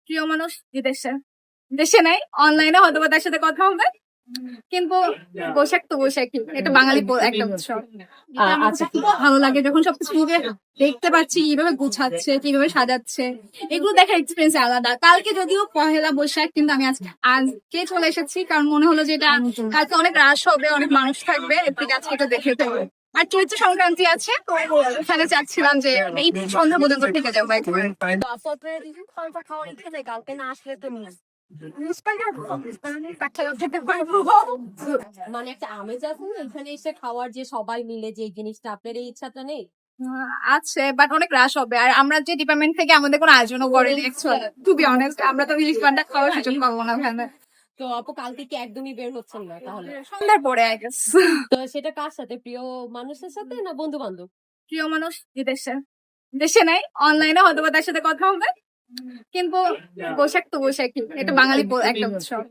প্রিয় মানুষ বিদেশে দেশে নাই, অনলাইনে হয়তো বা তার সাথে কথা হবে, কিন্তু বৈশাখ তো বৈশাখী, এটা বাঙালি একটা উৎসব। এটা আমার কাছে খুব ভালো লাগে যখন সবকিছু কিভাবে দেখতে পাচ্ছি, কিভাবে গুছাচ্ছে, কিভাবে সাজাচ্ছে, এগুলো দেখার এক্সপিরিয়েন্স আলাদা। কালকে যদিও পহেলা বৈশাখ, কিন্তু আমি আজকে চলে এসেছি কারণ মনে হলো যে এটা কালকে অনেক রাশ হবে, অনেক মানুষ থাকবে, এর থেকে আজকে এটা দেখে যেতে হবে। আর চৈত্র সংক্রান্তি আছে, তো এখানে চাচ্ছিলাম যে এই সন্ধ্যা পর্যন্ত থেকে যাবো একেবারে। খাওয়ার ইচ্ছে নেই, কালকে না আসলে তো মানে একটা আমেজ আছে না এখানে এসে খাওয়ার, যে সবাই মিলে যে জিনিসটা, আপনার এই ইচ্ছাটা নেই? আছে, বাট অনেক রাশ হবে। আর আমরা যে ডিপার্টমেন্ট থেকে আমাদের কোনো আয়োজনও করেনি অ্যাকচুয়ালি, টু বি অনেস্ট, আমরা তো ইলিশ ভান্ডা খাওয়ার সুযোগ পাবো না ওখানে। তো আপু কালকে কি একদমই বের হচ্ছেন না তাহলে? সন্ধ্যার পরে আই গেস। তো সেটা কার সাথে, প্রিয় মানুষের সাথে না বন্ধু বান্ধব? প্রিয় মানুষ বিদেশে দেশে নাই, অনলাইনে হয়তো বা তার সাথে কথা হবে, কিন্তু বৈশাখ তো বৈশাখী, এটা বাঙালি একটা উৎসব।